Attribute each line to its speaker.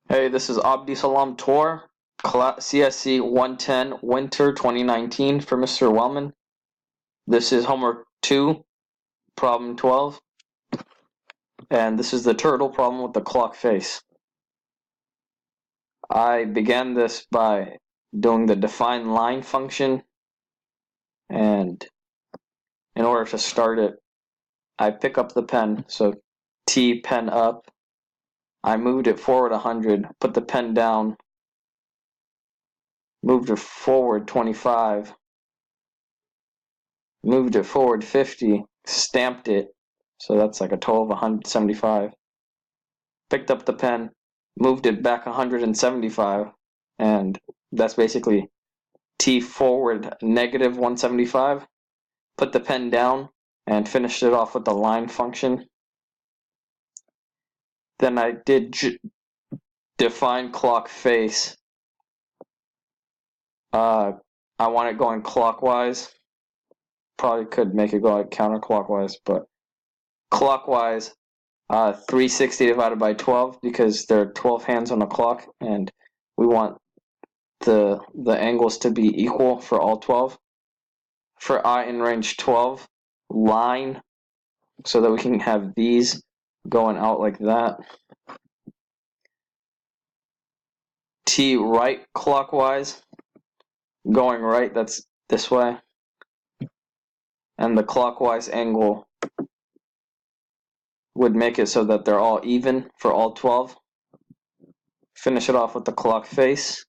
Speaker 1: Hey, this is Abdi Salam Tor, CSC 110 Winter 2019 for Mr. Wellman. This is homework 2, problem 12. And this is the turtle problem with the clock face. I began this by doing the define line function. And in order to start it, I pick up the pen. So T pen up. I moved it forward 100, put the pen down, moved it forward 25. Moved it forward 50, stamped it, so that's like a total of 175. Picked up the pen, moved it back 175, and that's basically T forward negative 175. Put the pen down and finished it off with the line function. Then I did define clock face. I want it going clockwise. Probably could make it go like counterclockwise, but clockwise 360 divided by 12 because there are 12 hands on the clock and we want the angles to be equal for all 12. For I in range 12, line, so that we can have these going out like that. T right clockwise, going right, that's this way. And the clockwise angle would make it so that they're all even for all 12. Finish it off with the clock face.